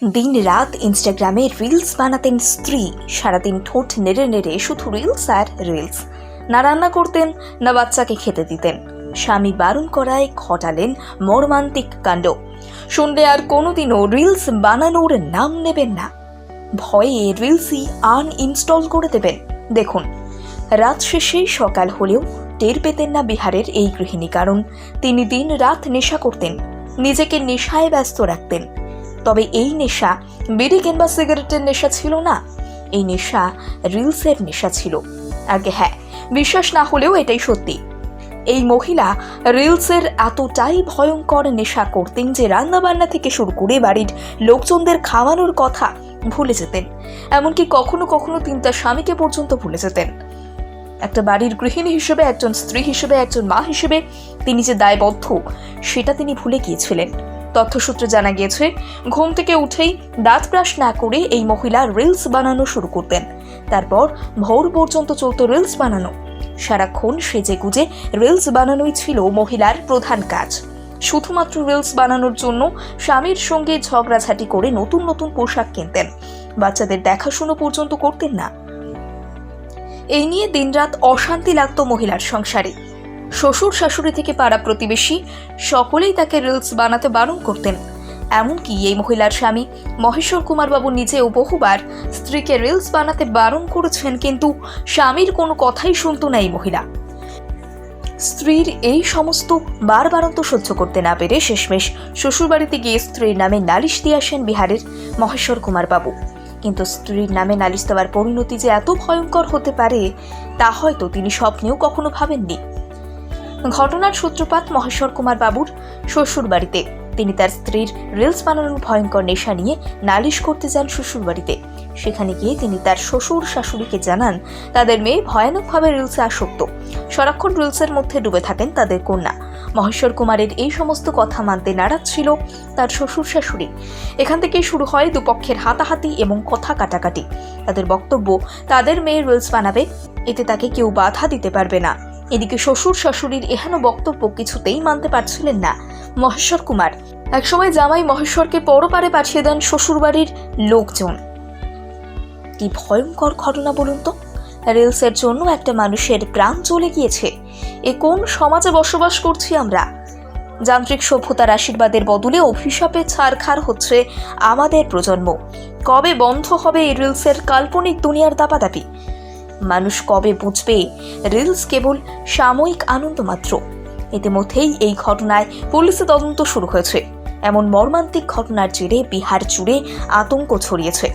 দিন রাত ইনস্টাগ্রামে রিলস বানাতেন স্ত্রী। সারাদিন ঠোঁট নেড়ে নেড়ে শুধু রিলস আর রিলস। না রান্না করতেন, না বাচ্চাকে খেতে দিতেন। স্বামী বারণ করায় ঘটালেন মর্মান্তিক কাণ্ড। শুনলে আর কোনোদিনও রিলস বানানোর নাম নেবেন না। ভয়ে রিলসই আনইনস্টল করে দেবেন। দেখুন, রাত শেষে সকাল হলেও টের পেতেন না বিহারের এই গৃহিণী, কারণ তিনি দিন রাত নেশা করতেন, নিজেকে নেশায় ব্যস্ত রাখতেন। তবে এই নেশা বিড়ি কিংবা সিগারেটের নেশা ছিল না, এই নেশা রিলসের নেশা ছিল। আগে হ্যাঁ, বিশ্বাস না হলেও এটাই সত্যি। এই মহিলা রিলসের এতটাই ভয়ঙ্কর নেশা করতেন যে রান্নাবান্না থেকে শুরু করে বাড়ির লোকজনদের খাওয়ানোর কথা ভুলে যেতেন। এমনকি কখনো কখনো তিনটা স্বামীকে পর্যন্ত ভুলে যেতেন। একটা বাড়ির গৃহিণী হিসেবে, একজন স্ত্রী হিসেবে, একজন মা হিসেবে তিনি যে দায়বদ্ধ সেটা তিনি ভুলে গিয়েছিলেন। তথ্যসূত্রে জানা গিয়েছে, ঘুম থেকে উঠেই দাঁত ব্রাশ না করে এই মহিলা রিলস বানানো শুরু করতেন। তারপর ভোর পর্যন্ত চলত রিলস বানানো। সারাক্ষণ সেজে গুজে রিলস বানানোই ছিল মহিলার প্রধান কাজ। শুধুমাত্র রিলস বানানোর জন্য স্বামীর সঙ্গে ঝগড়াঝাটি করে নতুন নতুন পোশাক কিনতেন, বাচ্চাদের দেখাশুনো পর্যন্ত করতেন না। এই নিয়ে দিনরাত অশান্তি লাগত মহিলার সংসারে। শ্বশুর শাশুড়ি থেকে পাড়া প্রতিবেশী সকলেই তাকে রিলস বানাতে বারণ করতেন। এমনকি এই মহিলার স্বামী মহেশ্বর কুমার বাবু নিজেও বহুবার স্ত্রীকে রিলস বানাতে বারণ করেছেন, কিন্তু স্বামীর কোনো কথাই শুনত না এই মহিলা। স্ত্রীর এই সমস্ত বারবারন্ত সহ্য করতে না পেরে শেষমেশ শ্বশুরবাড়িতে গিয়ে স্ত্রীর নামে নালিশ দিয়ে আসেন বিহারের মহেশ্বর কুমার বাবু। কিন্তু স্ত্রীর নামে নালিশ দেওয়ার পরিণতি যে এত ভয়ঙ্কর হতে পারে তা হয়তো তিনি স্বপ্নেও কখনো ভাবেননি। ঘটনার সূত্রপাত মহেশ্বর কুমার বাবুর শ্বশুর বাড়িতে। তিনি তার স্ত্রীর রিলস বানানোর ভয়ঙ্কর নেশা নিয়ে নালিশ করতে যান শ্বশুর বাড়িতে। সেখানে গিয়ে তিনি তার শ্বশুর শাশুড়িকে জানান তাদের মেয়ে ভয়ানকভাবে রিলসে আসক্ত, সারাক্ষণ রিলসের মধ্যে ডুবে থাকেন তাদের কন্যা। মহেশ্বর কুমারের এই সমস্ত কথা মানতে নারাজ ছিল তার শ্বশুর শাশুড়ি। এখান থেকেই শুরু হয় দুপক্ষের হাতাহাতি এবং কথা কাটাকাটি। তাদের বক্তব্য, তাদের মেয়ে রিলস বানাবে, এতে তাকে কেউ বাধা দিতে পারবে না। এদিকে শ্বশুর শাশুড়ির এহেন বক্তব্য কিছুতেই মানতে পারছিলেন না মহেশ্বর কুমার। একসময় জামাই মহেশ্বরকে পরপারে পাঠিয়ে দেন শ্বশুরবাড়ির লোকজন। কি ভয়ঙ্কর ঘটনা বলুন তো! রিলসের জন্য একটা মানুষের প্রাণ চলে গিয়েছে। এ কোন সমাজে বসবাস করছি আমরা? যান্ত্রিক সভ্যতার আশীর্বাদের বদলে অভিশাপে ছারখার হচ্ছে আমাদের প্রজন্ম। কবে বন্ধ হবে এই রিলসের কাল্পনিক দুনিয়ার দাপাদাপি? মানুষ কবে বুঝবে রিলস কেবল সাময়িক আনন্দ মাত্র? ইতিমধ্যেই এই ঘটনায় পুলিশে তদন্ত শুরু হয়েছে। এমন মর্মান্তিক ঘটনার জেরে বিহার জুড়ে আতঙ্ক ছড়িয়েছে।